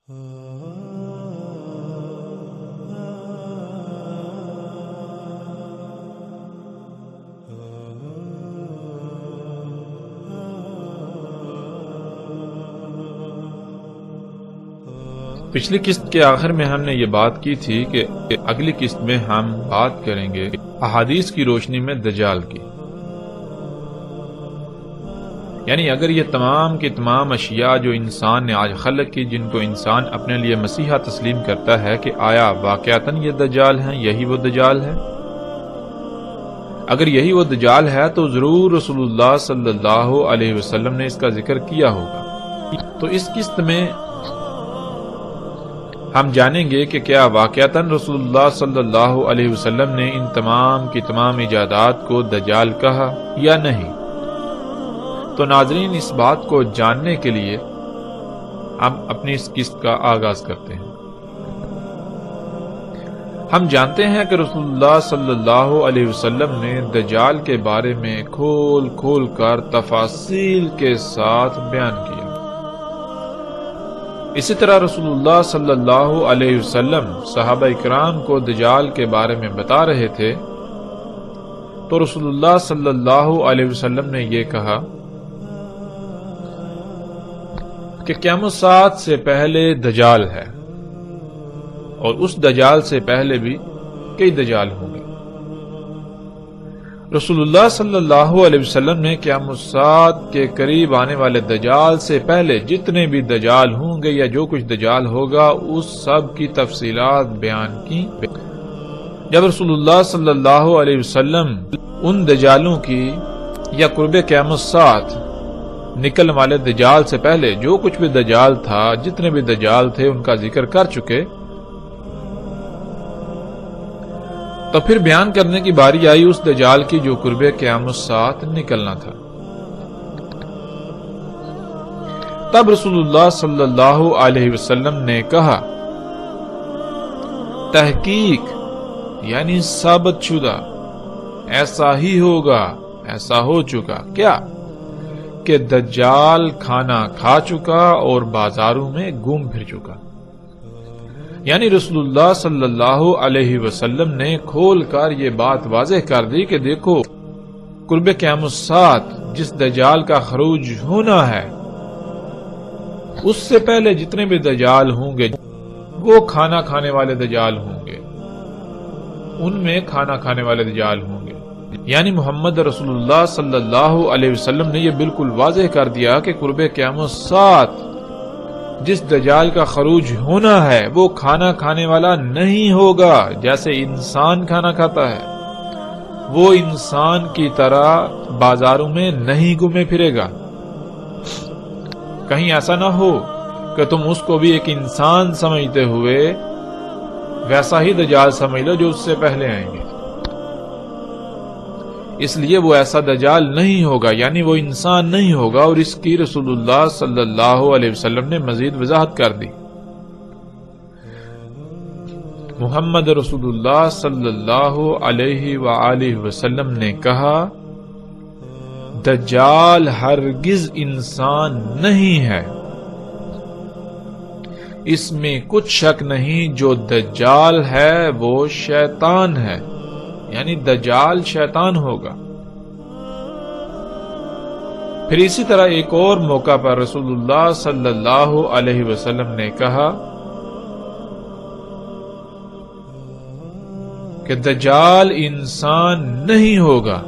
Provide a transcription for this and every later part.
پچھلی قسط کے آخر میں ہم نے یہ بات کی تھی کہ اگلی قسط میں ہم بات کریں گے احادیث کی روشنی میں دجال کی. یعنی اگر یہ تمام کی تمام اشیاء جو انسان نے آج خلق کی، جن کو انسان اپنے لیے مسیحا تسلیم کرتا ہے کہ آیا واقعتاً یہ دجال ہیں، یہی وہ دجال ہے؟ اگر یہی وہ دجال ہے تو ضرور رسول اللہ صلی اللہ علیہ وسلم نے اس کا ذکر کیا ہوگا. تو اس قسط میں ہم جانیں گے کہ کیا واقعتاً رسول اللہ صلی اللہ علیہ وسلم نے ان تمام کی تمام ایجادات کو دجال کہا یا نہیں. تو ناظرین، اس بات کو جاننے کے لیے ہم اپنی اس قسط کا آغاز کرتے ہیں. ہم جانتے ہیں کہ رسول اللہ صلی اللہ علیہ وسلم نے دجال کے بارے میں کھول کھول کر تفاصیل کے ساتھ بیان کیا. اسی طرح رسول اللہ صلی اللہ علیہ وسلم صحابہ اکرام کو دجال کے بارے میں بتا رہے تھے تو رسول اللہ صلی اللہ علیہ وسلم نے یہ کہا کہ قیامت الساعۃ سے پہلے دجال ہے، اور اس دجال سے پہلے بھی کئی دجال ہوں گے. رسول اللہ صلی اللہ علیہ وسلم نے قیامت الساعۃ کے قریب آنے والے دجال سے پہلے جتنے بھی دجال ہوں گے یا جو کچھ دجال ہوگا اس سب کی تفصیلات بیان کی. جب رسول اللہ صلی اللہ علیہ وسلم ان دجالوں کی یا قرب قیامت الساعۃ نکلنے والے دجال سے پہلے جو کچھ بھی دجال تھا، جتنے بھی دجال تھے، ان کا ذکر کر چکے، تو پھر بیان کرنے کی باری آئی اس دجال کی جو قرب قیامت الساعۃ نکلنا تھا. تب رسول اللہ صلی اللہ علیہ وسلم نے کہا، تحقیق یعنی ثابت شدہ، ایسا ہی ہوگا، ایسا ہو چکا. کیا؟ کہ دجال کھانا کھا چکا اور بازاروں میں گھوم پھر چکا. یعنی رسول اللہ صلی اللہ علیہ وسلم نے کھول کر یہ بات واضح کر دی کہ دیکھو، قرب قیامت الساعۃ جس دجال کا خروج ہونا ہے، اس سے پہلے جتنے بھی دجال ہوں گے وہ کھانا کھانے والے دجال ہوں گے، ان میں کھانا کھانے والے دجال ہوں گے. یعنی محمد رسول اللہ صلی اللہ علیہ وسلم نے یہ بالکل واضح کر دیا کہ قرب قیامت الساعۃ جس دجال کا خروج ہونا ہے وہ کھانا کھانے والا نہیں ہوگا جیسے انسان کھانا کھاتا ہے. وہ انسان کی طرح بازاروں میں نہیں گھومے پھرے گا. کہیں ایسا نہ ہو کہ تم اس کو بھی ایک انسان سمجھتے ہوئے ویسا ہی دجال سمجھ لو جو اس سے پہلے آئیں گے. اس لیے وہ ایسا دجال نہیں ہوگا، یعنی وہ انسان نہیں ہوگا، اور اس کی رسول اللہ صلی اللہ علیہ وسلم نے مزید وضاحت کر دی. محمد رسول اللہ صلی اللہ علیہ وآلہ وسلم نے کہا، دجال ہرگز انسان نہیں ہے. اس میں کچھ شک نہیں، جو دجال ہے وہ شیطان ہے، یعنی دجال شیطان ہوگا. پھر اسی طرح ایک اور موقع پر رسول اللہ صلی اللہ علیہ وسلم نے کہا کہ دجال انسان نہیں ہوگا،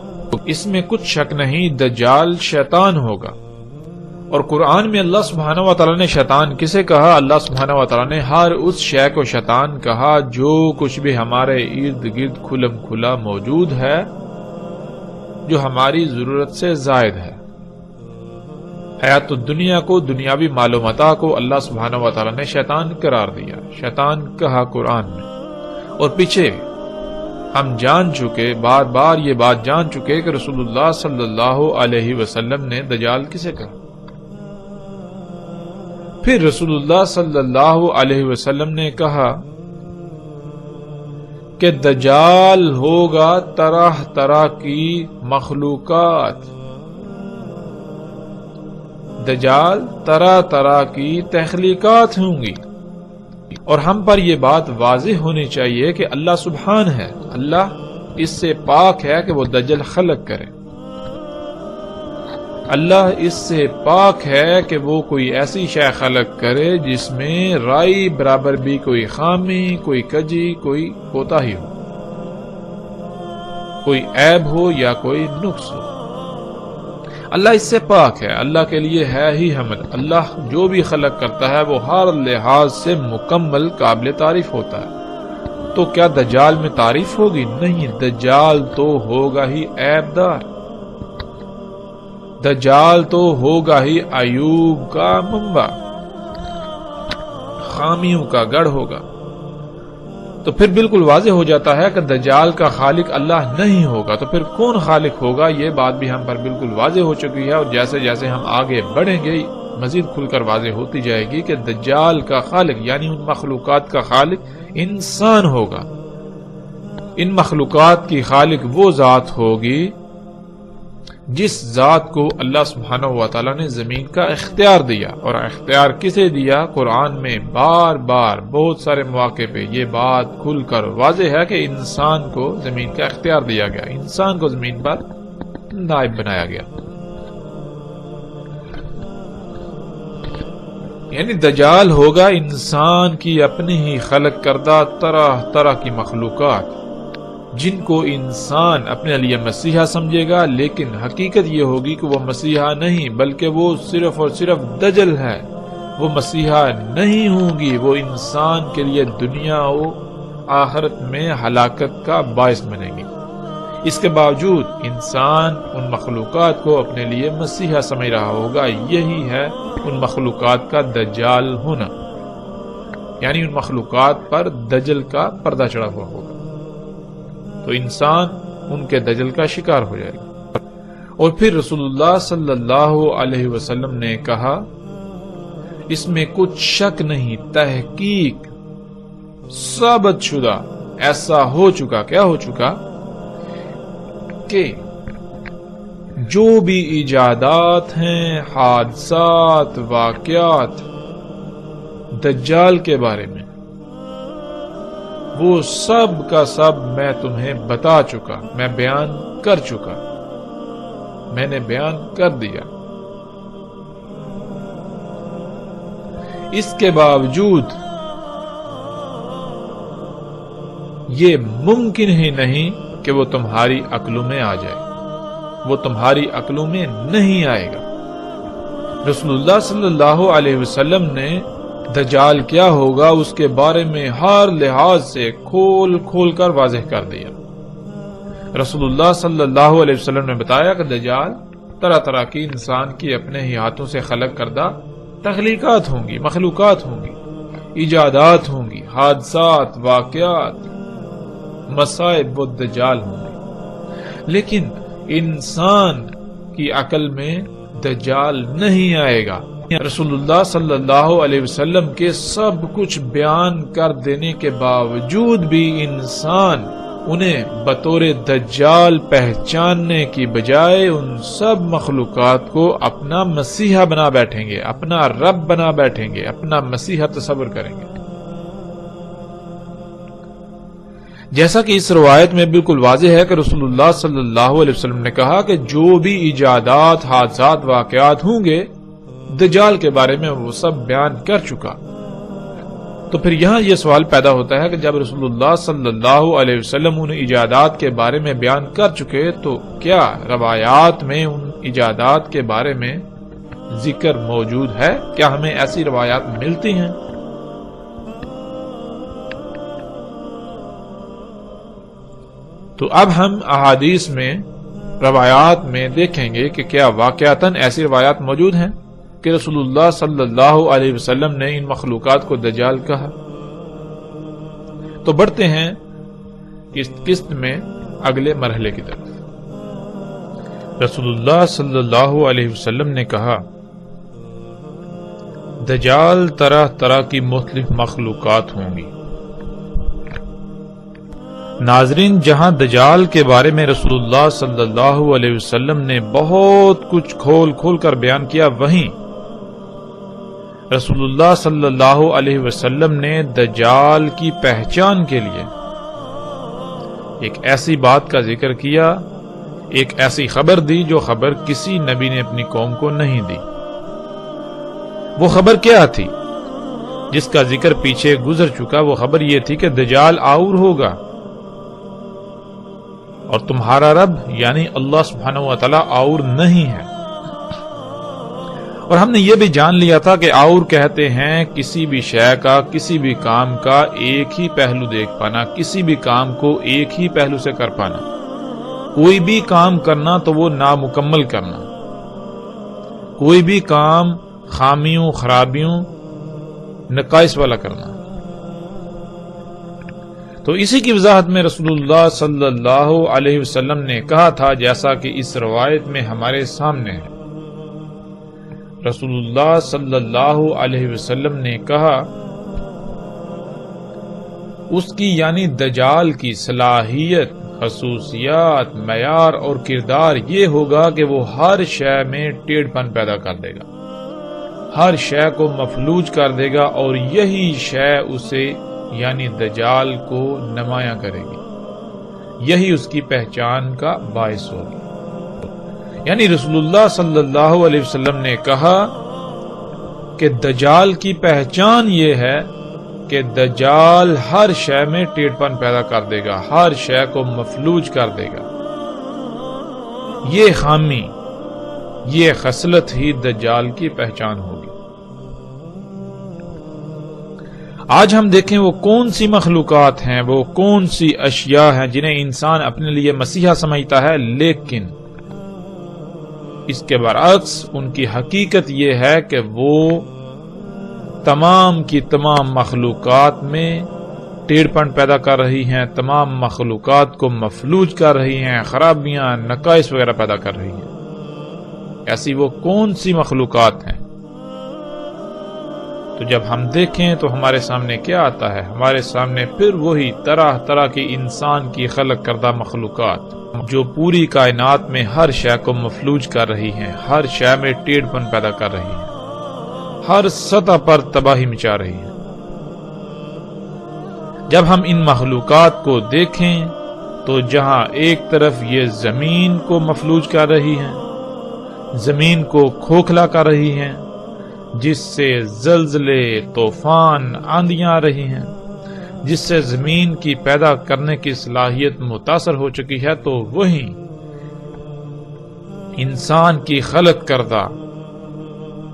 اس میں کچھ شک نہیں، دجال شیطان ہوگا. اور قرآن میں اللہ سبحانہ و تعالیٰ نے شیطان کسے کہا؟ اللہ سبحانہ و تعالیٰ نے ہر اس شے کو شیطان کہا جو کچھ بھی ہمارے ارد گرد کھلم کھلا موجود ہے، جو ہماری ضرورت سے زائد ہے. حیات الدنیا کو، دنیاوی مال و متاع کو اللہ سبحانہ و تعالیٰ نے شیطان قرار دیا، شیطان کہا قرآن میں. اور پیچھے ہم جان چکے، بار بار یہ بات جان چکے کہ رسول اللہ صلی اللہ علیہ وسلم نے دجال کسے کہا. پھر رسول اللہ صلی اللہ علیہ وسلم نے کہا کہ دجال ہوگا طرح طرح کی مخلوقات، دجال طرح طرح کی تخلیقات ہوں گی. اور ہم پر یہ بات واضح ہونی چاہیے کہ اللہ سبحان ہے، اللہ اس سے پاک ہے کہ وہ دجل خلق کرے، اللہ اس سے پاک ہے کہ وہ کوئی ایسی شے خلق کرے جس میں رائی برابر بھی کوئی خامی، کوئی کجی، کوئی کوتاہی ہو، کوئی عیب ہو یا کوئی نقص ہو۔ اللہ اس سے پاک ہے، اللہ کے لیے ہے ہی حمد۔ اللہ جو بھی خلق کرتا ہے وہ ہر لحاظ سے مکمل قابل تعریف ہوتا ہے۔ تو کیا دجال میں تعریف ہوگی؟ نہیں، دجال تو ہوگا ہی عیب دار، دجال تو ہوگا ہی عیوب کا منبع، خامیوں کا گڑھ ہوگا۔ تو پھر بالکل واضح ہو جاتا ہے کہ دجال کا خالق اللہ نہیں ہوگا، تو پھر کون خالق ہوگا؟ یہ بات بھی ہم پر بالکل واضح ہو چکی ہے، اور جیسے جیسے ہم آگے بڑھیں گے مزید کھل کر واضح ہوتی جائے گی کہ دجال کا خالق یعنی ان مخلوقات کا خالق انسان ہوگا۔ ان مخلوقات کی خالق وہ ذات ہوگی جس ذات کو اللہ سبحانہ و تعالیٰ نے زمین کا اختیار دیا، اور اختیار کسے دیا؟ قرآن میں بار بار بہت سارے مواقع پہ یہ بات کھل کر واضح ہے کہ انسان کو زمین کا اختیار دیا گیا، انسان کو زمین پر نائب بنایا گیا۔ یعنی دجال ہوگا انسان کی اپنی ہی خلق کردہ طرح طرح کی مخلوقات، جن کو انسان اپنے لیے مسیحا سمجھے گا، لیکن حقیقت یہ ہوگی کہ وہ مسیحا نہیں بلکہ وہ صرف اور صرف دجل ہے۔ وہ مسیحا نہیں ہوں گی، وہ انسان کے لیے دنیا و آخرت میں ہلاکت کا باعث بنے گی۔ اس کے باوجود انسان ان مخلوقات کو اپنے لیے مسیحا سمجھ رہا ہوگا۔ یہی ہے ان مخلوقات کا دجال ہونا، یعنی ان مخلوقات پر دجل کا پردہ چڑھا ہوا ہوگا، تو انسان ان کے دجل کا شکار ہو جائے گا۔ اور پھر رسول اللہ صلی اللہ علیہ وسلم نے کہا، اس میں کچھ شک نہیں، تحقیق ثابت شدہ ایسا ہو چکا، کیا ہو چکا کہ جو بھی ایجادات ہیں، حادثات، واقعات دجال کے بارے میں، وہ سب کا سب میں تمہیں بتا چکا، میں بیان کر چکا، میں نے بیان کر دیا۔ اس کے باوجود یہ ممکن ہی نہیں کہ وہ تمہاری عقلوں میں آ جائے، وہ تمہاری عقلوں میں نہیں آئے گا۔ رسول اللہ صلی اللہ علیہ وسلم نے دجال کیا ہوگا اس کے بارے میں ہر لحاظ سے کھول کھول کر واضح کر دیا۔ رسول اللہ صلی اللہ علیہ وسلم نے بتایا کہ دجال طرح طرح کی انسان کی اپنے ہی ہاتھوں سے خلق کردہ تخلیقات ہوں گی، مخلوقات ہوں گی، ایجادات ہوں گی، حادثات، واقعات، مصائب و دجال ہوں گے، لیکن انسان کی عقل میں دجال نہیں آئے گا۔ رسول اللہ صلی اللہ علیہ وسلم کے سب کچھ بیان کر دینے کے باوجود بھی انسان انہیں بطور دجال پہچاننے کی بجائے ان سب مخلوقات کو اپنا مسیحا بنا بیٹھیں گے، اپنا رب بنا بیٹھیں گے، اپنا مسیحا تصور کریں گے۔ جیسا کہ اس روایت میں بالکل واضح ہے کہ رسول اللہ صلی اللہ علیہ وسلم نے کہا کہ جو بھی ایجادات، حادثات، واقعات ہوں گے دجال کے بارے میں وہ سب بیان کر چکا۔ تو پھر یہاں یہ سوال پیدا ہوتا ہے کہ جب رسول اللہ صلی اللہ علیہ وسلم ان ایجادات کے بارے میں بیان کر چکے تو کیا روایات میں ان ایجادات کے بارے میں ذکر موجود ہے؟ کیا ہمیں ایسی روایات ملتی ہیں؟ تو اب ہم احادیث میں، روایات میں دیکھیں گے کہ کیا واقعتاً ایسی روایات موجود ہیں کہ رسول اللہ صلی اللہ علیہ وسلم نے ان مخلوقات کو دجال کہا۔ تو بڑھتے ہیں اس قسط میں اگلے مرحلے کی طرف۔ رسول اللہ صلی اللہ علیہ وسلم نے کہا، دجال طرح طرح کی مختلف مخلوقات ہوں گی۔ ناظرین، جہاں دجال کے بارے میں رسول اللہ صلی اللہ علیہ وسلم نے بہت کچھ کھول کھول کر بیان کیا، وہیں رسول اللہ صلی اللہ علیہ وسلم نے دجال کی پہچان کے لیے ایک ایسی بات کا ذکر کیا، ایک ایسی خبر دی جو خبر کسی نبی نے اپنی قوم کو نہیں دی۔ وہ خبر کیا تھی جس کا ذکر پیچھے گزر چکا؟ وہ خبر یہ تھی کہ دجال آور ہوگا اور تمہارا رب یعنی اللہ سبحانہ و تعالی آور نہیں ہے۔ اور ہم نے یہ بھی جان لیا تھا کہ آور کہتے ہیں کسی بھی شے کا، کسی بھی کام کا ایک ہی پہلو دیکھ پانا، کسی بھی کام کو ایک ہی پہلو سے کر پانا، کوئی بھی کام کرنا تو وہ نامکمل کرنا، کوئی بھی کام خامیوں، خرابیوں، نقائص والا کرنا۔ تو اسی کی وضاحت میں رسول اللہ صلی اللہ علیہ وسلم نے کہا تھا، جیسا کہ اس روایت میں ہمارے سامنے ہے۔ رسول اللہ صلی اللہ علیہ وسلم نے کہا اس کی یعنی دجال کی صلاحیت، خصوصیات، معیار اور کردار یہ ہوگا کہ وہ ہر شے میں ٹیڑھ پن پیدا کر دے گا، ہر شے کو مفلوج کر دے گا، اور یہی شے اسے یعنی دجال کو نمایاں کرے گی، یہی اس کی پہچان کا باعث ہوگی۔ یعنی رسول اللہ صلی اللہ علیہ وسلم نے کہا کہ دجال کی پہچان یہ ہے کہ دجال ہر شے میں ٹیڑھ پن پیدا کر دے گا، ہر شے کو مفلوج کر دے گا۔ یہ خامی، یہ خصلت ہی دجال کی پہچان ہوگی۔ آج ہم دیکھیں وہ کون سی مخلوقات ہیں، وہ کون سی اشیاء ہیں جنہیں انسان اپنے لیے مسیحا سمجھتا ہے، لیکن اس کے برعکس ان کی حقیقت یہ ہے کہ وہ تمام کی تمام مخلوقات میں ٹیڑھ پن پیدا کر رہی ہیں، تمام مخلوقات کو مفلوج کر رہی ہیں، خرابیاں، نقائص وغیرہ پیدا کر رہی ہیں۔ ایسی وہ کون سی مخلوقات ہیں؟ تو جب ہم دیکھیں تو ہمارے سامنے کیا آتا ہے؟ ہمارے سامنے پھر وہی طرح طرح کی انسان کی خلق کردہ مخلوقات جو پوری کائنات میں ہر شے کو مفلوج کر رہی ہیں، ہر شے میں ٹیڑھ پن پیدا کر رہی ہیں، ہر سطح پر تباہی مچا رہی ہیں۔ جب ہم ان مخلوقات کو دیکھیں تو جہاں ایک طرف یہ زمین کو مفلوج کر رہی ہیں، زمین کو کھوکھلا کر رہی ہیں، جس سے زلزلے، طوفان، آندیاں آ رہی ہیں، جس سے زمین کی پیدا کرنے کی صلاحیت متاثر ہو چکی ہے، تو وہیں انسان کی خلق کردہ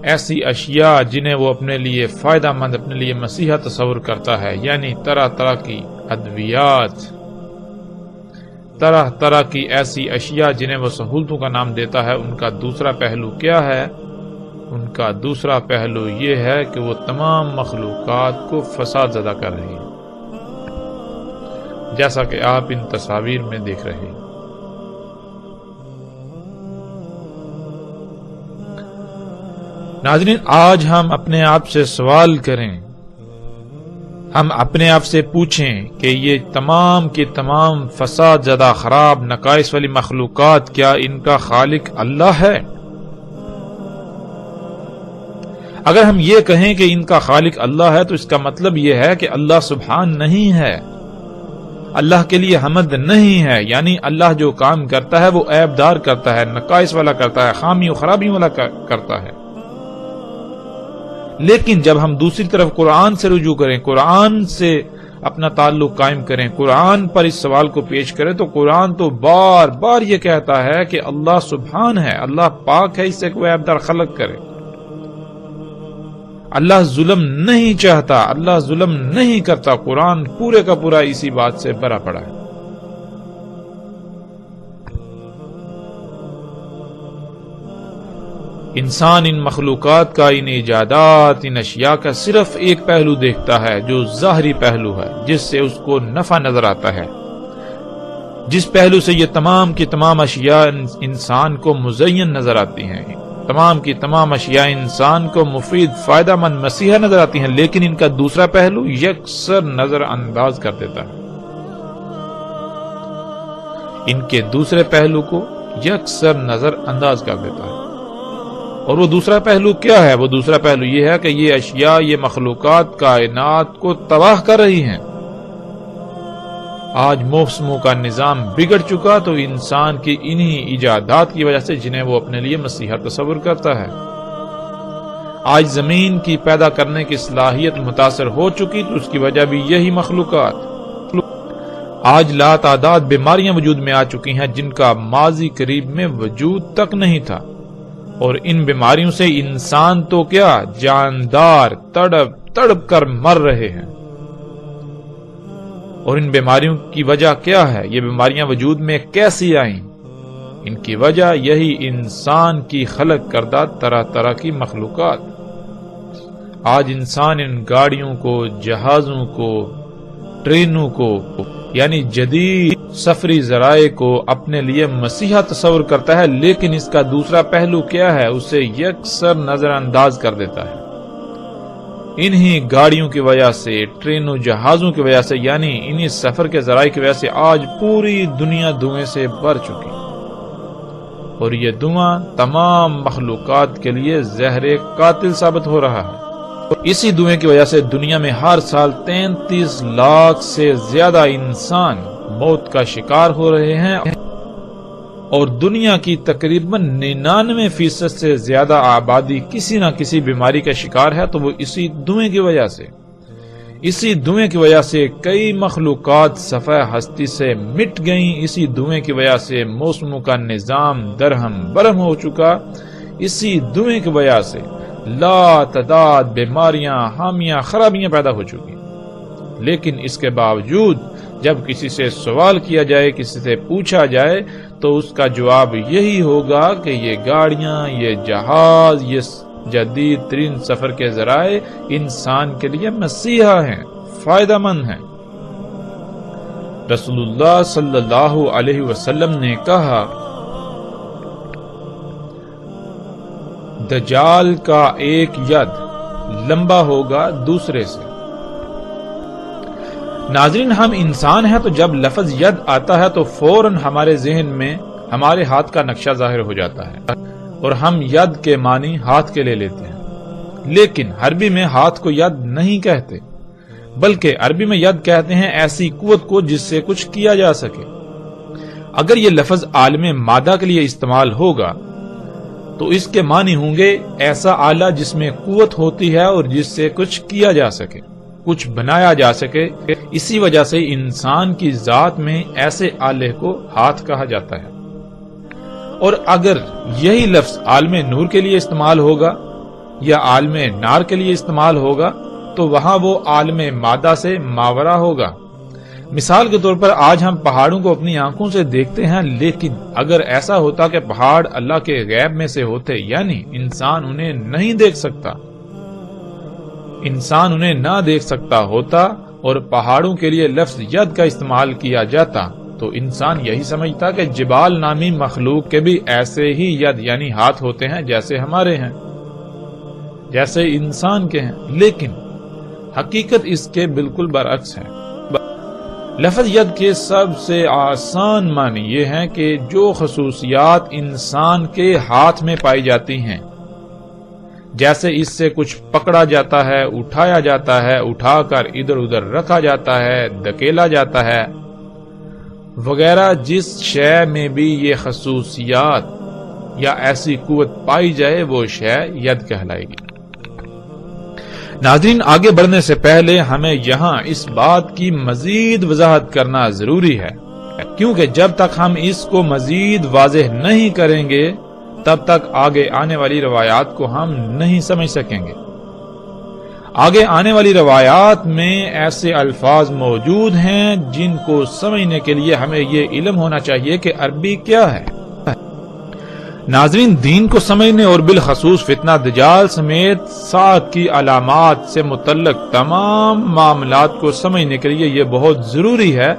ایسی اشیاء جنہیں وہ اپنے لیے فائدہ مند، اپنے لیے مسیحا تصور کرتا ہے، یعنی طرح طرح کی ادویات، طرح طرح کی ایسی اشیاء جنہیں وہ سہولتوں کا نام دیتا ہے، ان کا دوسرا پہلو کیا ہے؟ ان کا دوسرا پہلو یہ ہے کہ وہ تمام مخلوقات کو فساد زدہ کر رہی ہے، جیسا کہ آپ ان تصاویر میں دیکھ رہے ہیں۔ ناظرین، آج ہم اپنے آپ سے سوال کریں، ہم اپنے آپ سے پوچھیں کہ یہ تمام کی تمام فساد زدہ، خراب، نقائص والی مخلوقات کیا ان کا خالق اللہ ہے؟ اگر ہم یہ کہیں کہ ان کا خالق اللہ ہے تو اس کا مطلب یہ ہے کہ اللہ سبحان نہیں ہے، اللہ کے لیے حمد نہیں ہے، یعنی اللہ جو کام کرتا ہے وہ عیب دار کرتا ہے، نقائص والا کرتا ہے، خامی و خرابی والا کرتا ہے۔ لیکن جب ہم دوسری طرف قرآن سے رجوع کریں، قرآن سے اپنا تعلق قائم کریں، قرآن پر اس سوال کو پیش کریں، تو قرآن تو بار بار یہ کہتا ہے کہ اللہ سبحان ہے، اللہ پاک ہے اس سے کوئی عیب دار خلق کرے۔ اللہ ظلم نہیں چاہتا، اللہ ظلم نہیں کرتا۔ قرآن پورے کا پورا اسی بات سے بھرا پڑا ہے۔ انسان ان مخلوقات کا، ان ایجادات، ان اشیاء کا صرف ایک پہلو دیکھتا ہے جو ظاہری پہلو ہے، جس سے اس کو نفع نظر آتا ہے، جس پہلو سے یہ تمام کی تمام اشیاء انسان کو مزین نظر آتی ہیں، تمام کی تمام اشیاء انسان کو مفید، فائدہ مند، مسیحا نظر آتی ہیں، لیکن ان کا دوسرا پہلو یکسر نظر انداز کر دیتا ہے۔ ان کے دوسرے پہلو کو یکسر نظر انداز کر دیتا ہے، اور وہ دوسرا پہلو کیا ہے؟ وہ دوسرا پہلو یہ ہے کہ یہ اشیاء، یہ مخلوقات کائنات کو تباہ کر رہی ہیں۔ آج موسموں کا نظام بگڑ چکا تو انسان کی انہی ایجادات کی وجہ سے، جنہیں وہ اپنے لیے مسیحا تصور کرتا ہے۔ آج زمین کی پیدا کرنے کی صلاحیت متاثر ہو چکی تو اس کی وجہ بھی یہی مخلوقات۔ آج لا تعداد بیماریاں وجود میں آ چکی ہیں جن کا ماضی قریب میں وجود تک نہیں تھا، اور ان بیماریوں سے انسان تو کیا، جاندار تڑپ تڑپ کر مر رہے ہیں۔ اور ان بیماریوں کی وجہ کیا ہے؟ یہ بیماریاں وجود میں کیسی آئیں؟ ان کی وجہ یہی انسان کی خلق کردہ طرح طرح کی مخلوقات۔ آج انسان ان گاڑیوں کو، جہازوں کو، ٹرینوں کو، یعنی جدید سفری ذرائع کو اپنے لیے مسیحا تصور کرتا ہے، لیکن اس کا دوسرا پہلو کیا ہے؟ اسے یکسر نظر انداز کر دیتا ہے۔ انہی گاڑیوں کی وجہ سے، ٹرینوں جہازوں کی وجہ سے، یعنی انہی سفر کے ذرائع کی وجہ سے آج پوری دنیا دھوئیں سے بھر چکی، اور یہ دھواں تمام مخلوقات کے لیے زہر قاتل ثابت ہو رہا ہے۔ اسی دھوئیں کی وجہ سے دنیا میں ہر سال 33 لاکھ سے زیادہ انسان موت کا شکار ہو رہے ہیں، اور دنیا کی تقریباً 99% سے زیادہ آبادی کسی نہ کسی بیماری کا شکار ہے، تو وہ اسی دھوئیں کی وجہ سے۔ اسی دھوئیں کی وجہ سے کئی مخلوقات صفحہ ہستی سے مٹ گئیں، اسی دھوئیں کی وجہ سے موسموں کا نظام درہم برہم ہو چکا، اسی دھوئیں کی وجہ سے لا تعداد بیماریاں، حامیاں، خرابیاں پیدا ہو چکی۔ لیکن اس کے باوجود جب کسی سے سوال کیا جائے، کسی سے پوچھا جائے، تو اس کا جواب یہی ہوگا کہ یہ گاڑیاں، یہ جہاز، یہ جدید ترین سفر کے ذرائع انسان کے لیے مسیحا ہیں، فائدہ مند ہیں۔ رسول اللہ صلی اللہ علیہ وسلم نے کہا، دجال کا ایک ید لمبا ہوگا دوسرے سے۔ ناظرین، ہم انسان ہیں تو جب لفظ ید آتا ہے تو فوراً ہمارے ذہن میں ہمارے ہاتھ کا نقشہ ظاہر ہو جاتا ہے، اور ہم ید کے معنی ہاتھ کے لے لیتے ہیں۔ لیکن عربی میں ہاتھ کو ید نہیں کہتے، بلکہ عربی میں ید کہتے ہیں ایسی قوت کو جس سے کچھ کیا جا سکے۔ اگر یہ لفظ عالم مادہ کے لیے استعمال ہوگا تو اس کے معنی ہوں گے ایسا آلہ جس میں قوت ہوتی ہے اور جس سے کچھ کیا جا سکے، کچھ بنایا جا سکے۔ اسی وجہ سے انسان کی ذات میں ایسے آلے کو ہاتھ کہا جاتا ہے۔ اور اگر یہی لفظ عالم نور کے لیے استعمال ہوگا یا عالم نار کے لیے استعمال ہوگا تو وہاں وہ عالم مادہ سے ماورا ہوگا۔ مثال کے طور پر آج ہم پہاڑوں کو اپنی آنکھوں سے دیکھتے ہیں، لیکن اگر ایسا ہوتا کہ پہاڑ اللہ کے غیب میں سے ہوتے، یعنی انسان انہیں نہیں دیکھ سکتا، انسان انہیں نہ دیکھ سکتا ہوتا اور پہاڑوں کے لیے لفظ ید کا استعمال کیا جاتا، تو انسان یہی سمجھتا کہ جبال نامی مخلوق کے بھی ایسے ہی ید یعنی ہاتھ ہوتے ہیں جیسے ہمارے ہیں، جیسے انسان کے ہیں۔ لیکن حقیقت اس کے بالکل برعکس ہے۔ لفظ ید کے سب سے آسان معنی یہ ہے کہ جو خصوصیات انسان کے ہاتھ میں پائی جاتی ہیں، جیسے اس سے کچھ پکڑا جاتا ہے، اٹھایا جاتا ہے، اٹھا کر ادھر ادھر رکھا جاتا ہے، دھکیلا جاتا ہے وغیرہ، جس شے میں بھی یہ خصوصیات یا ایسی قوت پائی جائے وہ شے ید کہلائے گی۔ ناظرین، آگے بڑھنے سے پہلے ہمیں یہاں اس بات کی مزید وضاحت کرنا ضروری ہے، کیونکہ جب تک ہم اس کو مزید واضح نہیں کریں گے تب تک آگے آنے والی روایات کو ہم نہیں سمجھ سکیں گے۔ آگے آنے والی روایات میں ایسے الفاظ موجود ہیں جن کو سمجھنے کے لیے ہمیں یہ علم ہونا چاہیے کہ عربی کیا ہے۔ ناظرین، دین کو سمجھنے اور بالخصوص فتنہ دجال سمیت ساتھ کی علامات سے متعلق تمام معاملات کو سمجھنے کے لیے یہ بہت ضروری ہے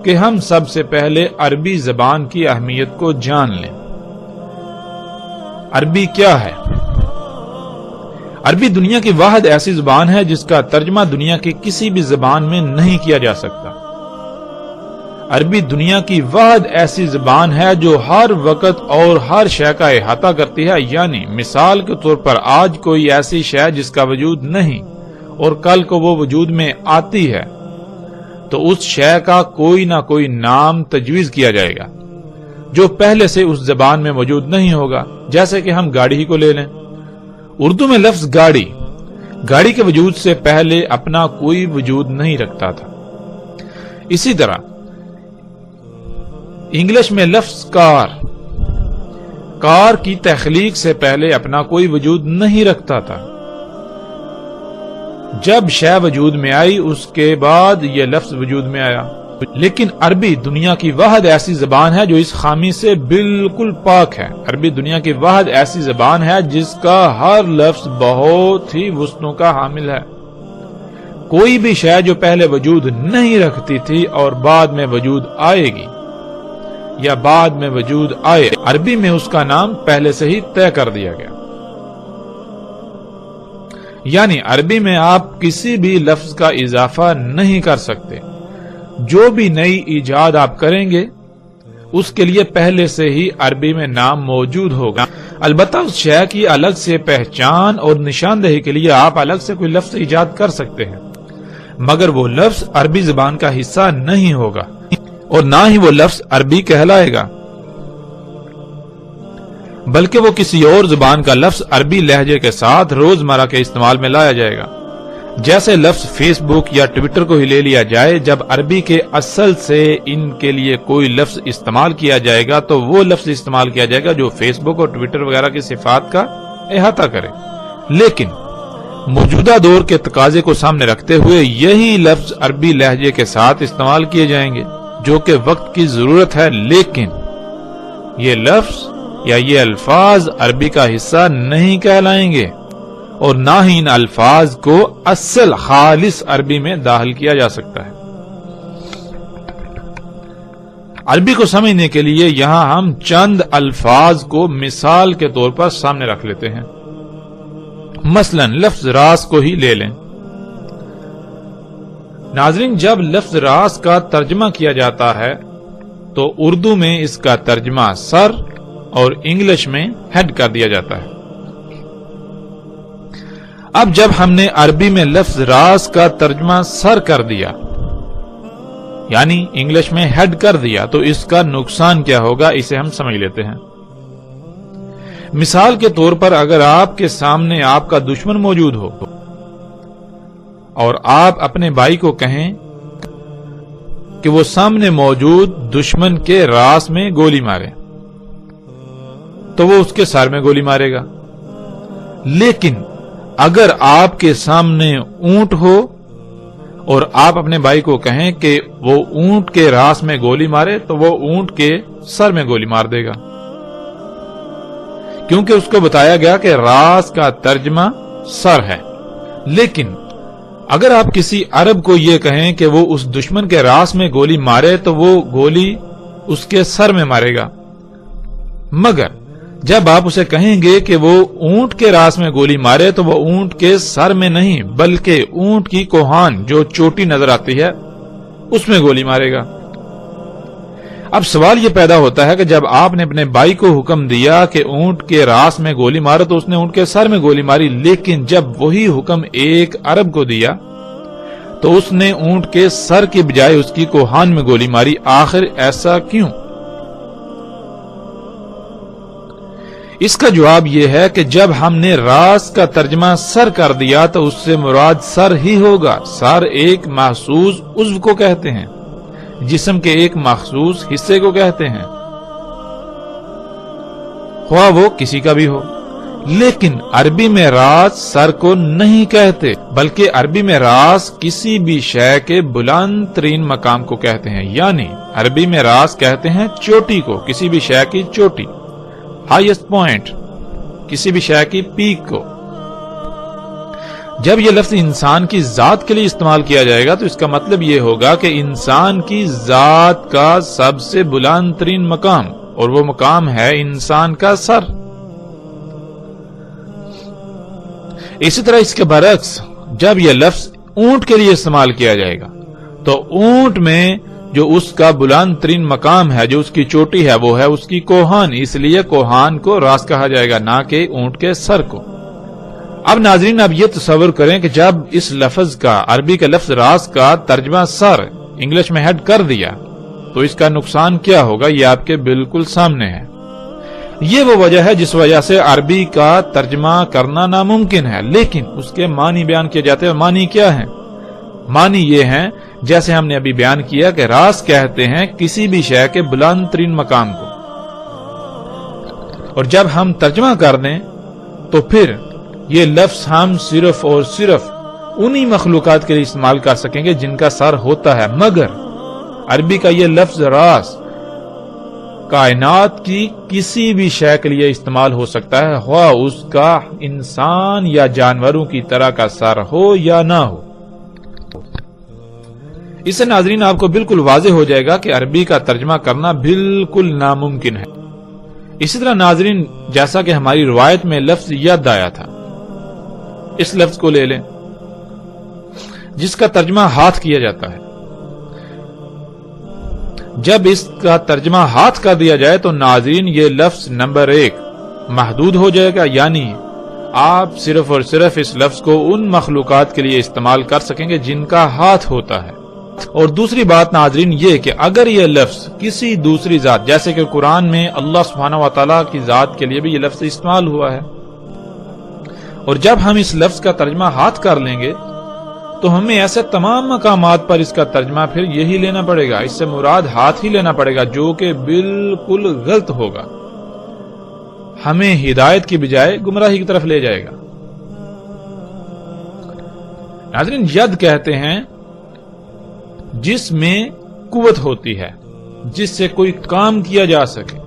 کہ ہم سب سے پہلے عربی زبان کی اہمیت کو جان لیں۔ عربی کیا ہے؟ عربی دنیا کی واحد ایسی زبان ہے جس کا ترجمہ دنیا کی کسی بھی زبان میں نہیں کیا جا سکتا۔ عربی دنیا کی واحد ایسی زبان ہے جو ہر وقت اور ہر شے کا احاطہ کرتی ہے، یعنی مثال کے طور پر آج کوئی ایسی شے جس کا وجود نہیں اور کل کو وہ وجود میں آتی ہے تو اس شے کا کوئی نہ کوئی نام تجویز کیا جائے گا جو پہلے سے اس زبان میں موجود نہیں ہوگا۔ جیسے کہ ہم گاڑی ہی کو لے لیں، اردو میں لفظ گاڑی کے وجود سے پہلے اپنا کوئی وجود نہیں رکھتا تھا۔ اسی طرح انگلش میں لفظ کار کی تخلیق سے پہلے اپنا کوئی وجود نہیں رکھتا تھا۔ جب شے وجود میں آئی اس کے بعد یہ لفظ وجود میں آیا۔ لیکن عربی دنیا کی واحد ایسی زبان ہے جو اس خامی سے بالکل پاک ہے۔ عربی دنیا کی واحد ایسی زبان ہے جس کا ہر لفظ بہت ہی وسعتوں کا حامل ہے۔ کوئی بھی شے جو پہلے وجود نہیں رکھتی تھی اور بعد میں وجود آئے گی یا بعد میں وجود آئے، عربی میں اس کا نام پہلے سے ہی طے کر دیا گیا۔ یعنی عربی میں آپ کسی بھی لفظ کا اضافہ نہیں کر سکتے۔ جو بھی نئی ایجاد آپ کریں گے اس کے لیے پہلے سے ہی عربی میں نام موجود ہوگا۔ البتہ اس شے کی الگ سے پہچان اور نشاندہی کے لیے آپ الگ سے کوئی لفظ ایجاد کر سکتے ہیں، مگر وہ لفظ عربی زبان کا حصہ نہیں ہوگا اور نہ ہی وہ لفظ عربی کہلائے گا، بلکہ وہ کسی اور زبان کا لفظ عربی لہجے کے ساتھ روزمرہ کے استعمال میں لایا جائے گا۔ جیسے لفظ فیس بک یا ٹویٹر کو ہی لے لیا جائے، جب عربی کے اصل سے ان کے لیے کوئی لفظ استعمال کیا جائے گا تو وہ لفظ استعمال کیا جائے گا جو فیس بک اور ٹویٹر وغیرہ کی صفات کا احاطہ کرے۔ لیکن موجودہ دور کے تقاضے کو سامنے رکھتے ہوئے یہی لفظ عربی لہجے کے ساتھ استعمال کیے جائیں گے جو کہ وقت کی ضرورت ہے، لیکن یہ لفظ یا یہ الفاظ عربی کا حصہ نہیں کہلائیں گے اور نہ ہی ان الفاظ کو اصل خالص عربی میں داخل کیا جا سکتا ہے۔ عربی کو سمجھنے کے لیے یہاں ہم چند الفاظ کو مثال کے طور پر سامنے رکھ لیتے ہیں۔ مثلا لفظ راس کو ہی لے لیں۔ ناظرین، جب لفظ راس کا ترجمہ کیا جاتا ہے تو اردو میں اس کا ترجمہ سر اور انگلش میں ہیڈ کر دیا جاتا ہے۔ اب جب ہم نے عربی میں لفظ راس کا ترجمہ سر کر دیا یعنی انگلش میں ہیڈ کر دیا تو اس کا نقصان کیا ہوگا اسے ہم سمجھ لیتے ہیں۔ مثال کے طور پر اگر آپ کے سامنے آپ کا دشمن موجود ہو اور آپ اپنے بھائی کو کہیں کہ وہ سامنے موجود دشمن کے راس میں گولی مارے تو وہ اس کے سر میں گولی مارے گا۔ لیکن اگر آپ کے سامنے اونٹ ہو اور آپ اپنے بھائی کو کہیں کہ وہ اونٹ کے راس میں گولی مارے تو وہ اونٹ کے سر میں گولی مار دے گا، کیونکہ اس کو بتایا گیا کہ راس کا ترجمہ سر ہے۔ لیکن اگر آپ کسی عرب کو یہ کہیں کہ وہ اس دشمن کے راس میں گولی مارے تو وہ گولی اس کے سر میں مارے گا، مگر جب آپ اسے کہیں گے کہ وہ اونٹ کے راس میں گولی مارے تو وہ اونٹ کے سر میں نہیں بلکہ اونٹ کی کوہان جو چوٹی نظر آتی ہے اس میں گولی مارے گا۔ اب سوال یہ پیدا ہوتا ہے کہ جب آپ نے اپنے بھائی کو حکم دیا کہ اونٹ کے راس میں گولی مارو تو اس نے اونٹ کے سر میں گولی ماری، لیکن جب وہی حکم ایک عرب کو دیا تو اس نے اونٹ کے سر کی بجائے اس کی کوہان میں گولی ماری۔ آخر ایسا کیوں؟ اس کا جواب یہ ہے کہ جب ہم نے راس کا ترجمہ سر کر دیا تو اس سے مراد سر ہی ہوگا۔ سر ایک محسوس عضو کو کہتے ہیں، جسم کے ایک مخصوص حصے کو کہتے ہیں، خواہ وہ کسی کا بھی ہو۔ لیکن عربی میں راس سر کو نہیں کہتے بلکہ عربی میں راس کسی بھی شے کے بلند ترین مقام کو کہتے ہیں، یعنی عربی میں راس کہتے ہیں چوٹی کو، کسی بھی شے کی چوٹی، ہائیسٹ پوائنٹ، کسی بھی شے کی پیک کو۔ جب یہ لفظ انسان کی ذات کے لیے استعمال کیا جائے گا تو اس کا مطلب یہ ہوگا کہ انسان کی ذات کا سب سے بلند ترین مقام، اور وہ مقام ہے انسان کا سر۔ اسی طرح اس کے برعکس جب یہ لفظ اونٹ کے لیے استعمال کیا جائے گا تو اونٹ میں جو اس کا بلند ترین مقام ہے، جو اس کی چوٹی ہے، وہ ہے اس کی کوہان، اس لیے کوہان کو راس کہا جائے گا، نہ کہ اونٹ کے سر کو۔ اب ناظرین اب یہ تصور کریں کہ جب اس لفظ کا، عربی کے لفظ راس کا ترجمہ سر انگلش میں ہیڈ کر دیا تو اس کا نقصان کیا ہوگا، یہ آپ کے بالکل سامنے ہے۔ یہ وہ وجہ ہے جس وجہ سے عربی کا ترجمہ کرنا ناممکن ہے، لیکن اس کے معنی بیان کیے جاتے ہیں۔ معنی کیا ہیں؟ معنی یہ ہیں جیسے ہم نے ابھی بیان کیا کہ راس کہتے ہیں کسی بھی شے کے بلند ترین مقام کو، اور جب ہم ترجمہ کر دیں تو پھر یہ لفظ ہم صرف اور صرف انہی مخلوقات کے لیے استعمال کر سکیں گے جن کا سر ہوتا ہے، مگر عربی کا یہ لفظ راس کائنات کی کسی بھی شے کے لیے استعمال ہو سکتا ہے، خواہ اس کا انسان یا جانوروں کی طرح کا سر ہو یا نہ ہو۔ اس سے ناظرین آپ کو بالکل واضح ہو جائے گا کہ عربی کا ترجمہ کرنا بالکل ناممکن ہے۔ اسی طرح ناظرین جیسا کہ ہماری روایت میں لفظ ید آیا تھا، اس لفظ کو لے لیں جس کا ترجمہ ہاتھ کیا جاتا ہے۔ جب اس کا ترجمہ ہاتھ کر دیا جائے تو ناظرین یہ لفظ نمبر 1 محدود ہو جائے گا، یعنی آپ صرف اور صرف اس لفظ کو ان مخلوقات کے لیے استعمال کر سکیں گے جن کا ہاتھ ہوتا ہے۔ اور دوسری بات ناظرین یہ کہ اگر یہ لفظ کسی دوسری ذات، جیسے کہ قرآن میں اللہ سبحانہ و تعالیٰ کی ذات کے لیے بھی یہ لفظ استعمال ہوا ہے، اور جب ہم اس لفظ کا ترجمہ ہاتھ کر لیں گے تو ہمیں ایسے تمام مقامات پر اس کا ترجمہ پھر یہی لینا پڑے گا، اس سے مراد ہاتھ ہی لینا پڑے گا، جو کہ بالکل غلط ہوگا، ہمیں ہدایت کی بجائے گمراہی کی طرف لے جائے گا۔ ناظرین ید کہتے ہیں جس میں قوت ہوتی ہے، جس سے کوئی کام کیا جا سکے،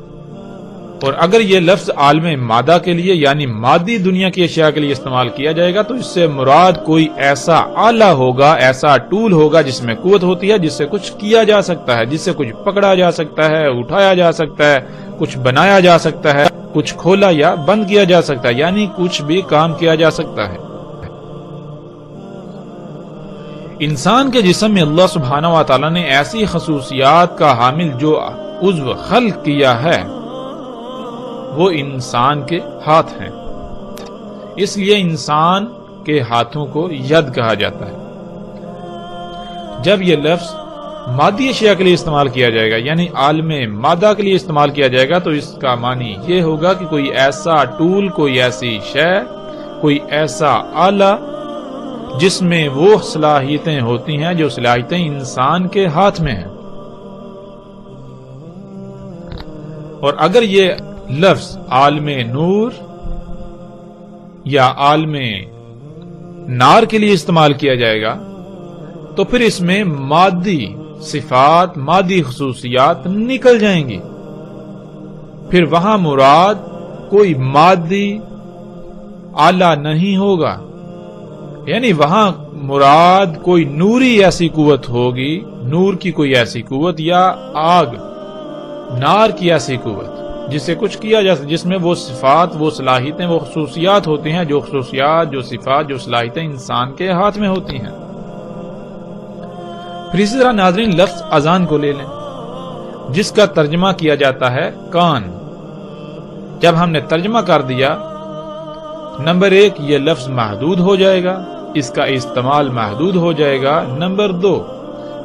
اور اگر یہ لفظ عالم مادہ کے لیے یعنی مادی دنیا کی اشیاء کے لیے استعمال کیا جائے گا تو اس سے مراد کوئی ایسا آلہ ہوگا، ایسا ٹول ہوگا جس میں قوت ہوتی ہے، جس سے کچھ کیا جا سکتا ہے، جس سے کچھ پکڑا جا سکتا ہے، اٹھایا جا سکتا ہے، کچھ بنایا جا سکتا ہے، کچھ کھولا یا بند کیا جا سکتا ہے، یعنی کچھ بھی کام کیا جا سکتا ہے۔ انسان کے جسم میں اللہ سبحانہ و تعالیٰ نے ایسی خصوصیات کا حامل جو عضو خلق کیا ہے وہ انسان کے ہاتھ ہیں، اس لیے انسان کے ہاتھوں کو ید کہا جاتا ہے۔ جب یہ لفظ مادی اشیاء کے لیے استعمال کیا جائے گا یعنی عالم مادہ کے لیے استعمال کیا جائے گا تو اس کا معنی یہ ہوگا کہ کوئی ایسا ٹول، کوئی ایسی شے، کوئی ایسا آلہ جس میں وہ صلاحیتیں ہوتی ہیں جو صلاحیتیں انسان کے ہاتھ میں ہیں۔ اور اگر یہ لفظ عالم نور یا عالم نار کے لیے استعمال کیا جائے گا تو پھر اس میں مادی صفات، مادی خصوصیات نکل جائیں گی، پھر وہاں مراد کوئی مادی آلہ نہیں ہوگا، یعنی وہاں مراد کوئی نوری ایسی قوت ہوگی، نور کی کوئی ایسی قوت یا آگ، نار کی ایسی قوت جس سے کچھ کیا جا سکتا، جس میں وہ صفات، وہ صلاحیتیں، وہ خصوصیات ہوتی ہیں، جو خصوصیات، جو صفات، جو صلاحیتیں انسان کے ہاتھ میں ہوتی ہیں۔ پھر اسی طرح ناظرین لفظ اذان کو لے لیں جس کا ترجمہ کیا جاتا ہے کان۔ جب ہم نے ترجمہ کر دیا، نمبر 1 یہ لفظ محدود ہو جائے گا، اس کا استعمال محدود ہو جائے گا۔ نمبر 2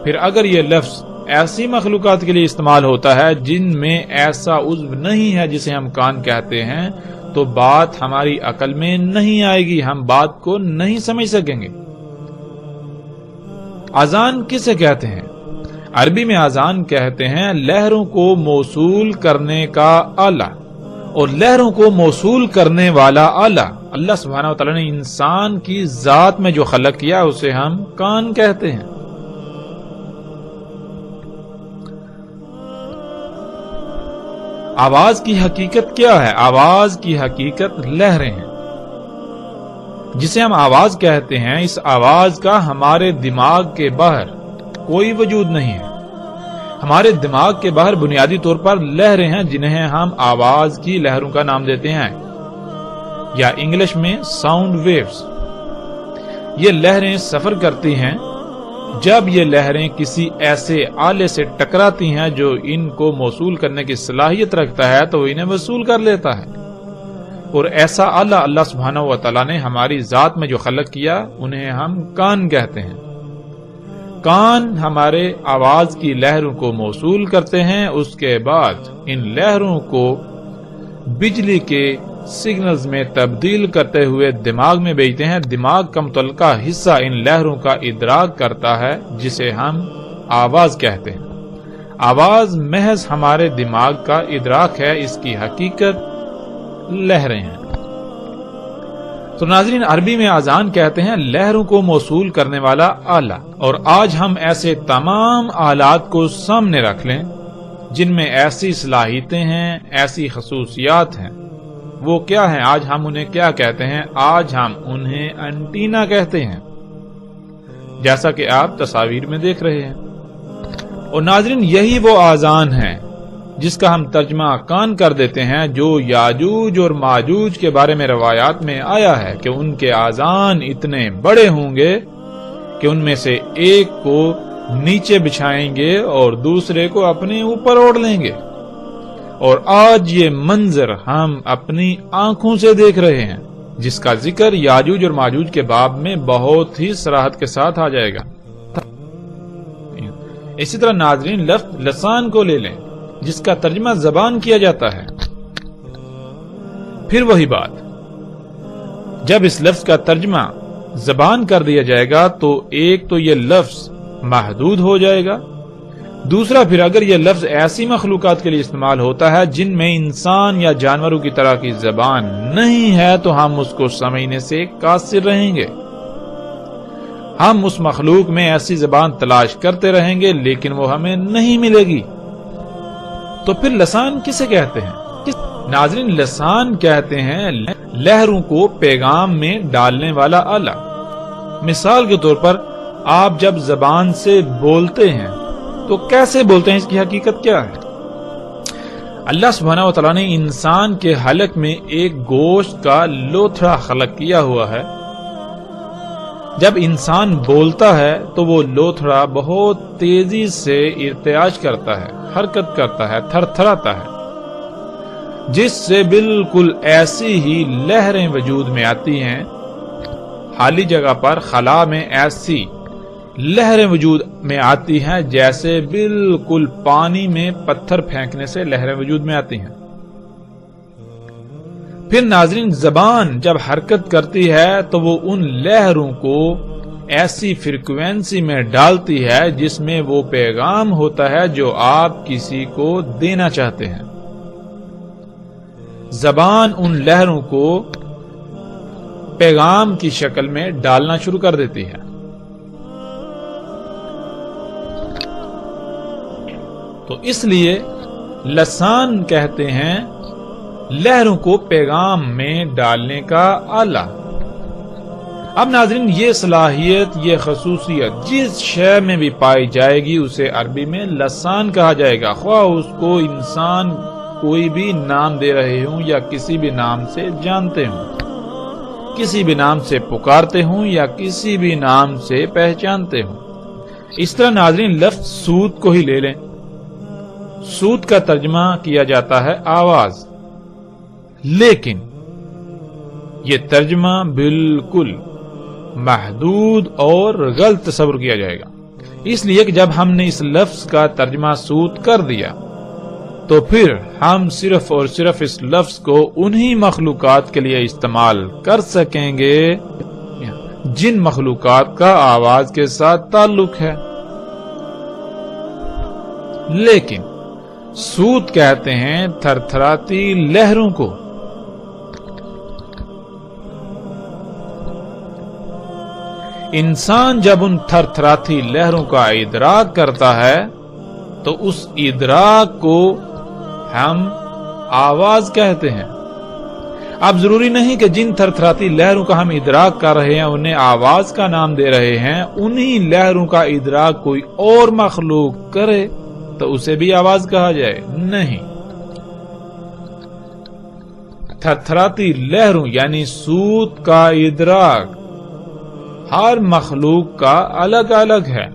پھر اگر یہ لفظ ایسی مخلوقات کے لیے استعمال ہوتا ہے جن میں ایسا عضو نہیں ہے جسے ہم کان کہتے ہیں تو بات ہماری عقل میں نہیں آئے گی، ہم بات کو نہیں سمجھ سکیں گے۔ اذان کسے کہتے ہیں؟ عربی میں اذان کہتے ہیں لہروں کو موصول کرنے کا آلہ، اور لہروں کو موصول کرنے والا آلہ اللہ سبحانہ و تعالیٰ نے انسان کی ذات میں جو خلق کیا اسے ہم کان کہتے ہیں۔ آواز کی حقیقت کیا ہے؟ آواز کی حقیقت لہریں ہیں، جسے ہم آواز کہتے ہیں۔ اس آواز کا ہمارے دماغ کے باہر کوئی وجود نہیں ہے، ہمارے دماغ کے باہر بنیادی طور پر لہریں ہیں جنہیں ہم آواز کی لہروں کا نام دیتے ہیں، یا انگلش میں ساؤنڈ ویوز۔ یہ لہریں سفر کرتی ہیں جب یہ لہریں کسی ایسے آلے سے ٹکراتی ہیں جو ان کو موصول کرنے کی صلاحیت رکھتا ہے تو وہ انہیں وصول کر لیتا ہے۔ اور ایسا آلہ اللہ سبحانہ و تعالیٰ نے ہماری ذات میں جو خلق کیا انہیں ہم کان کہتے ہیں۔ کان ہمارے آواز کی لہروں کو موصول کرتے ہیں، اس کے بعد ان لہروں کو بجلی کے سگنلز میں تبدیل کرتے ہوئے دماغ میں بھیجتے ہیں۔ دماغ کا متعلقہ حصہ ان لہروں کا ادراک کرتا ہے جسے ہم آواز کہتے ہیں۔ آواز محض ہمارے دماغ کا ادراک ہے، اس کی حقیقت لہریں ہیں۔ تو ناظرین، عربی میں اذان کہتے ہیں لہروں کو موصول کرنے والا آلہ، اور آج ہم ایسے تمام آلات کو سامنے رکھ لیں جن میں ایسی صلاحیتیں ہیں، ایسی خصوصیات ہیں۔ وہ کیا ہیں؟ آج ہم انہیں کیا کہتے ہیں؟ آج ہم انہیں انٹینا کہتے ہیں، جیسا کہ آپ تصاویر میں دیکھ رہے ہیں۔ اور ناظرین، یہی وہ اذان ہے جس کا ہم ترجمہ کان کر دیتے ہیں، جو یاجوج اور ماجوج کے بارے میں روایات میں آیا ہے کہ ان کے اذان اتنے بڑے ہوں گے کہ ان میں سے ایک کو نیچے بچھائیں گے اور دوسرے کو اپنے اوپر اوڑھ لیں گے۔ اور آج یہ منظر ہم اپنی آنکھوں سے دیکھ رہے ہیں، جس کا ذکر یاجوج اور ماجوج کے باب میں بہت ہی صراحت کے ساتھ آ جائے گا۔ اسی طرح ناظرین، لفظ لسان کو لے لیں جس کا ترجمہ زبان کیا جاتا ہے۔ پھر وہی بات، جب اس لفظ کا ترجمہ زبان کر دیا جائے گا تو ایک تو یہ لفظ محدود ہو جائے گا، دوسرا پھر اگر یہ لفظ ایسی مخلوقات کے لیے استعمال ہوتا ہے جن میں انسان یا جانوروں کی طرح کی زبان نہیں ہے تو ہم اس کو سمجھنے سے قاصر رہیں گے۔ ہم اس مخلوق میں ایسی زبان تلاش کرتے رہیں گے لیکن وہ ہمیں نہیں ملے گی۔ تو پھر لسان کسے کہتے ہیں؟ ناظرین، لسان کہتے ہیں لہروں کو پیغام میں ڈالنے والا آلہ۔ مثال کے طور پر آپ جب زبان سے بولتے ہیں تو کیسے بولتے ہیں؟ اس کی حقیقت کیا ہے؟ اللہ سبحانہ و تعالیٰ نے انسان کے حلق میں ایک گوشت کا لوتھڑا خلق کیا ہوا ہے۔ جب انسان بولتا ہے تو وہ لوتھڑا بہت تیزی سے ارتعاش کرتا ہے، حرکت کرتا ہے، تھر تھراتا ہے، جس سے بالکل ایسی ہی لہریں وجود میں آتی ہیں۔ خالی جگہ پر خلا میں ایسی لہریں وجود میں آتی ہیں جیسے بالکل پانی میں پتھر پھینکنے سے لہریں وجود میں آتی ہیں۔ پھر ناظرین، زبان جب حرکت کرتی ہے تو وہ ان لہروں کو ایسی فریکوینسی میں ڈالتی ہے جس میں وہ پیغام ہوتا ہے جو آپ کسی کو دینا چاہتے ہیں۔ زبان ان لہروں کو پیغام کی شکل میں ڈالنا شروع کر دیتی ہے۔ تو اس لیے لسان کہتے ہیں لہروں کو پیغام میں ڈالنے کا آلہ۔ اب ناظرین، یہ صلاحیت، یہ خصوصیت جس شے میں بھی پائی جائے گی اسے عربی میں لسان کہا جائے گا، خواہ اس کو انسان کوئی بھی نام دے رہے ہوں یا کسی بھی نام سے جانتے ہوں، کسی بھی نام سے پکارتے ہوں یا کسی بھی نام سے پہچانتے ہوں۔ اس طرح ناظرین، لفظ سود کو ہی لے لیں۔ سود کا ترجمہ کیا جاتا ہے آواز، لیکن یہ ترجمہ بالکل محدود اور غلط تصور کیا جائے گا، اس لیے کہ جب ہم نے اس لفظ کا ترجمہ سود کر دیا تو پھر ہم صرف اور صرف اس لفظ کو انہی مخلوقات کے لیے استعمال کر سکیں گے جن مخلوقات کا آواز کے ساتھ تعلق ہے۔ لیکن سود کہتے ہیں تھر تھراتی لہروں کو۔ انسان جب ان تھر تھراتی لہروں کا ادراک کرتا ہے تو اس ادراک کو ہم آواز کہتے ہیں۔ اب ضروری نہیں کہ جن تھر تھراتی لہروں کا ہم ادراک کر رہے ہیں انہیں آواز کا نام دے رہے ہیں، انہی لہروں کا ادراک کوئی اور مخلوق کرے تو اسے بھی آواز کہا جائے؟ نہیں، تھر تھراتی لہروں یعنی سود کا ادراک ہر مخلوق کا الگ الگ ہے۔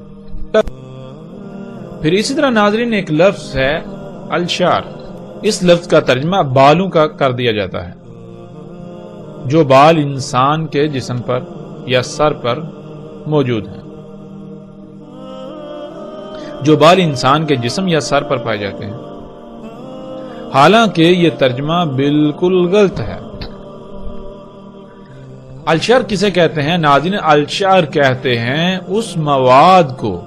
پھر اسی طرح ناظرین ایک لفظ ہے الشعر. اس لفظ کا ترجمہ بالوں کا کر دیا جاتا ہے. جو بال انسان کے جسم پر یا سر پر موجود ہیں. جو بال انسان کے جسم یا سر پر پائے جاتے ہیں. حالانکہ یہ ترجمہ بالکل غلط ہے. الشعر کسے کہتے ہیں ناظرین؟ الشعر کہتے ہیں اس مواد کو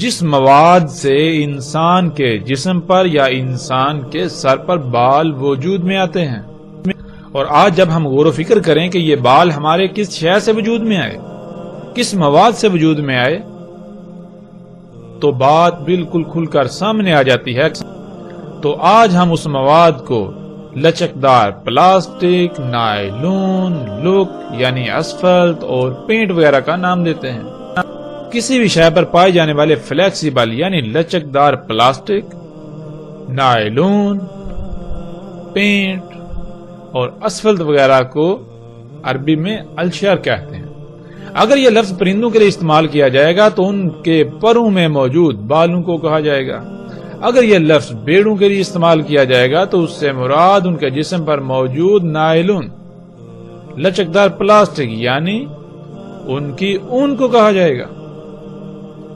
جس مواد سے انسان کے جسم پر یا انسان کے سر پر بال وجود میں آتے ہیں. اور آج جب ہم غور و فکر کریں کہ یہ بال ہمارے کس شے سے وجود میں آئے، کس مواد سے وجود میں آئے، تو بات بالکل کھل کر سامنے آ جاتی ہے. تو آج ہم اس مواد کو لچکدار پلاسٹک، نائلون، لوک یعنی اسفلٹ اور پینٹ وغیرہ کا نام دیتے ہیں. کسی بھی شے پر پائے جانے والے فلیکسیبل یعنی لچکدار پلاسٹک، نائلون، پینٹ اور اسفلٹ وغیرہ کو عربی میں الشعر کہتے ہیں. اگر یہ لفظ پرندوں کے لیے استعمال کیا جائے گا تو ان کے پروں میں موجود بالوں کو کہا جائے گا. اگر یہ لفظ بیڑوں کے لیے استعمال کیا جائے گا تو اس سے مراد ان کے جسم پر موجود نائلون، لچکدار پلاسٹک یعنی ان کی اون کو کہا جائے گا.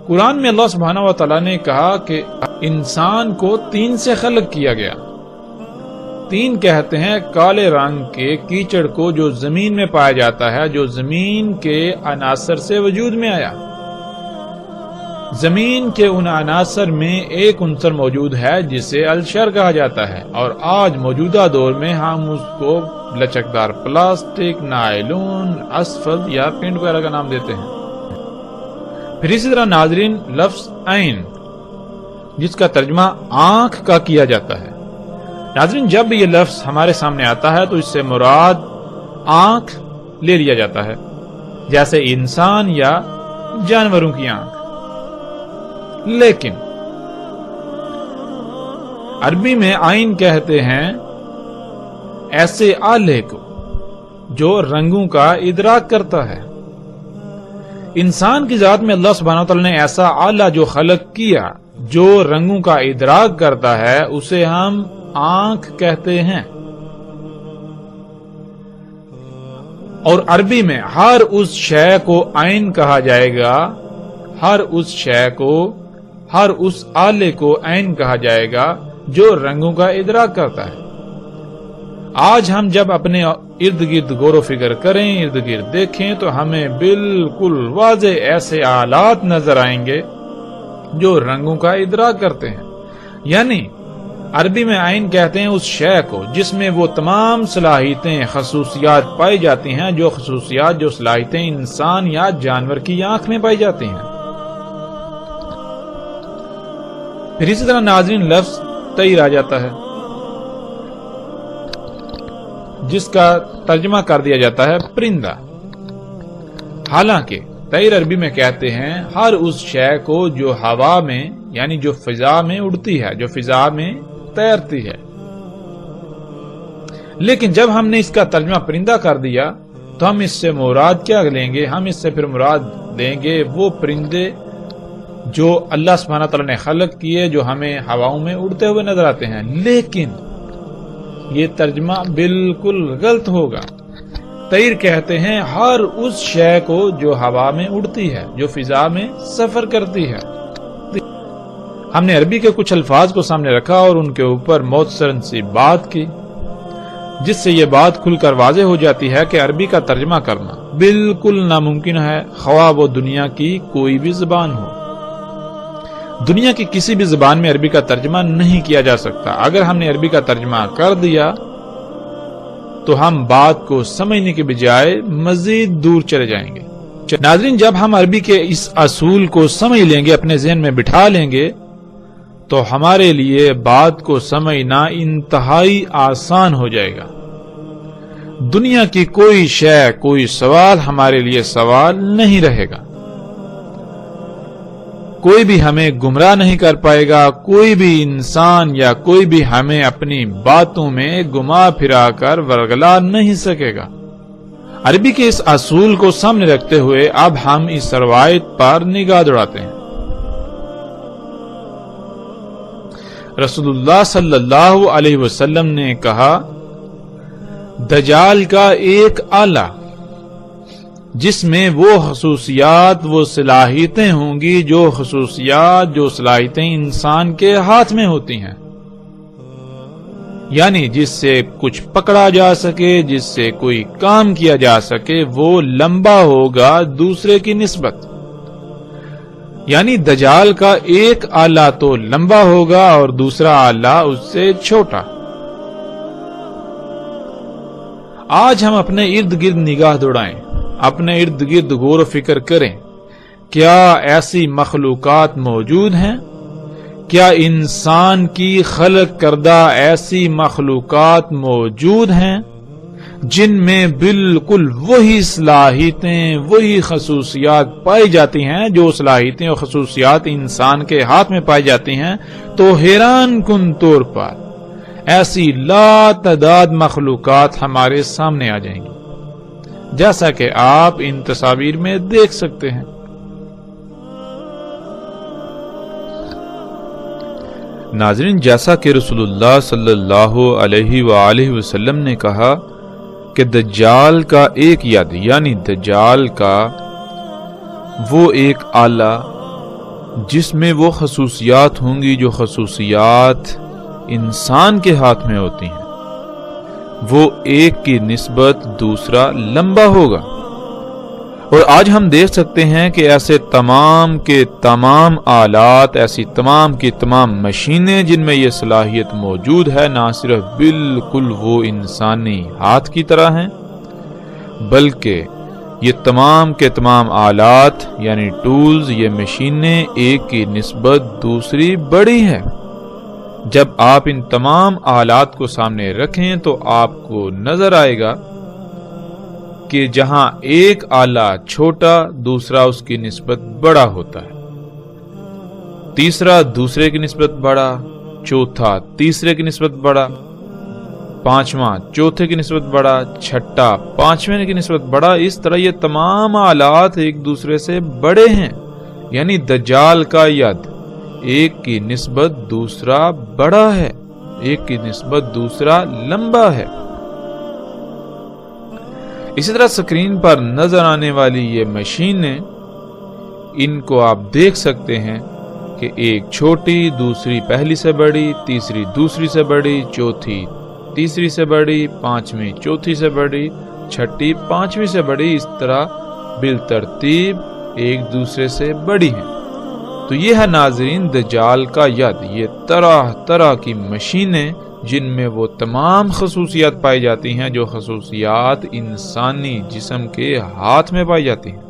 قرآن میں اللہ سبحانہ و تعالیٰ نے کہا کہ انسان کو 3 سے خلق کیا گیا. 3 کہتے ہیں کالے رنگ کے کیچڑ کو جو زمین میں پایا جاتا ہے، جو زمین کے عناصر سے وجود میں آیا. زمین کے ان عناصر میں ایک عنصر موجود ہے جسے الشعر کہا جاتا ہے، اور آج موجودہ دور میں ہم اس کو لچکدار پلاسٹک، نائلون، اسفلٹ یا پینٹ وغیرہ کا نام دیتے ہیں. پھر اسی طرح ناظرین لفظ عین جس کا ترجمہ آنکھ کا کیا جاتا ہے. ناظرین جب یہ لفظ ہمارے سامنے آتا ہے تو اس سے مراد آنکھ لے لیا جاتا ہے، جیسے انسان یا جانوروں کی آنکھ. لیکن عربی میں عین کہتے ہیں ایسے آلے کو جو رنگوں کا ادراک کرتا ہے. انسان کی ذات میں اللہ سبحانہ وتعالی نے ایسا آلہ جو خلق کیا جو رنگوں کا ادراک کرتا ہے اسے ہم آنکھ کہتے ہیں. اور عربی میں ہر اس شے کو عین کہا جائے گا، ہر اس شے کو، ہر اس آلے کو عین کہا جائے گا جو رنگوں کا ادراک کرتا ہے. آج ہم جب اپنے ارد گرد غور و فکر کریں، ارد گرد دیکھیں تو ہمیں بالکل واضح ایسے آلات نظر آئیں گے جو رنگوں کا ادراک کرتے ہیں. یعنی عربی میں عین کہتے ہیں اس شے کو جس میں وہ تمام صلاحیتیں، خصوصیات پائی جاتی ہیں جو خصوصیات، جو صلاحیتیں انسان یا جانور کی آنکھ میں پائی جاتی ہیں. پھر اسی طرح ناظرین لفظ طیر آ جاتا ہے جس کا ترجمہ کر دیا جاتا ہے پرندہ. حالانکہ طیر عربی میں کہتے ہیں ہر اس شے کو جو ہوا میں یعنی جو فضا میں اڑتی ہے، جو فضا میں تیرتی ہے. لیکن جب ہم نے اس کا ترجمہ پرندہ کر دیا تو ہم اس سے مراد کیا لیں گے؟ ہم اس سے پھر مراد لیں گے وہ پرندے جو اللہ سبحانہ تعالیٰ نے خلق کیے، جو ہمیں ہواؤں میں اڑتے ہوئے نظر آتے ہیں. لیکن یہ ترجمہ بالکل غلط ہوگا. طیر کہتے ہیں ہر اس شے کو جو ہوا میں اڑتی ہے، جو فضا میں سفر کرتی ہے. ہم نے عربی کے کچھ الفاظ کو سامنے رکھا اور ان کے اوپر مختصراً سی بات کی، جس سے یہ بات کھل کر واضح ہو جاتی ہے کہ عربی کا ترجمہ کرنا بالکل ناممکن ہے، خواہ وہ دنیا کی کوئی بھی زبان ہو. دنیا کی کسی بھی زبان میں عربی کا ترجمہ نہیں کیا جا سکتا. اگر ہم نے عربی کا ترجمہ کر دیا تو ہم بات کو سمجھنے کے بجائے مزید دور چلے جائیں گے. ناظرین جب ہم عربی کے اس اصول کو سمجھ لیں گے، اپنے ذہن میں بٹھا لیں گے، تو ہمارے لیے بات کو سمجھنا انتہائی آسان ہو جائے گا. دنیا کی کوئی شے، کوئی سوال ہمارے لیے سوال نہیں رہے گا. کوئی بھی ہمیں گمراہ نہیں کر پائے گا، کوئی بھی انسان یا کوئی بھی ہمیں اپنی باتوں میں گما پھرا کر ورگلا نہیں سکے گا. عربی کے اس اصول کو سامنے رکھتے ہوئے اب ہم اس روایت پر نگاہ دوڑاتے ہیں۔ رسول اللہ صلی اللہ علیہ وسلم نے کہا، دجال کا ایک آلہ جس میں وہ خصوصیات، وہ صلاحیتیں ہوں گی جو خصوصیات، جو صلاحیتیں انسان کے ہاتھ میں ہوتی ہیں، یعنی جس سے کچھ پکڑا جا سکے، جس سے کوئی کام کیا جا سکے، وہ لمبا ہوگا دوسرے کی نسبت، یعنی دجال کا ایک آلہ تو لمبا ہوگا اور دوسرا آلہ اس سے چھوٹا۔ آج ہم اپنے ارد گرد نگاہ دوڑائیں، اپنے ارد گرد غور و فکر کریں، کیا ایسی مخلوقات موجود ہیں؟ کیا انسان کی خلق کردہ ایسی مخلوقات موجود ہیں جن میں بالکل وہی صلاحیتیں، وہی خصوصیات پائی جاتی ہیں جو صلاحیتیں اور خصوصیات انسان کے ہاتھ میں پائی جاتی ہیں؟ تو حیران کن طور پر ایسی لا تعداد مخلوقات ہمارے سامنے آ جائیں گی، جیسا کہ آپ ان تصاویر میں دیکھ سکتے ہیں۔ ناظرین، جیسا کہ رسول اللہ صلی اللہ علیہ وآلہ وسلم نے کہا کہ دجال کا ایک ید، یعنی دجال کا وہ ایک آلہ جس میں وہ خصوصیات ہوں گی جو خصوصیات انسان کے ہاتھ میں ہوتی ہیں، وہ ایک کی نسبت دوسرا لمبا ہوگا۔ اور آج ہم دیکھ سکتے ہیں کہ ایسے تمام کے تمام آلات، ایسی تمام کی تمام مشینیں جن میں یہ صلاحیت موجود ہے، نہ صرف بالکل وہ انسانی ہاتھ کی طرح ہیں، بلکہ یہ تمام کے تمام آلات یعنی ٹولز، یہ مشینیں ایک کی نسبت دوسری بڑی ہے۔ جب آپ ان تمام آلات کو سامنے رکھیں تو آپ کو نظر آئے گا کہ جہاں ایک آلہ چھوٹا، دوسرا اس کی نسبت بڑا ہوتا ہے، تیسرا دوسرے کی نسبت بڑا، چوتھا تیسرے کی نسبت بڑا، پانچواں چوتھے کی نسبت بڑا، چھٹا پانچویں کی نسبت بڑا۔ اس طرح یہ تمام آلات ایک دوسرے سے بڑے ہیں، یعنی دجال کا ید ایک کی نسبت دوسرا بڑا ہے، ایک کی نسبت دوسرا لمبا ہے۔ اسی طرح سکرین پر نظر آنے والی یہ مشینیں، ان کو آپ دیکھ سکتے ہیں کہ ایک چھوٹی، دوسری پہلی سے بڑی، تیسری دوسری سے بڑی، چوتھی تیسری سے بڑی، پانچویں چوتھی سے بڑی، چھٹی پانچویں سے بڑی، اس طرح بالترتیب ایک دوسرے سے بڑی ہیں۔ تو یہ ہے ناظرین دجال کا ید، یہ طرح طرح کی مشینیں جن میں وہ تمام خصوصیات پائی جاتی ہیں جو خصوصیات انسانی جسم کے ہاتھ میں پائی جاتی ہیں۔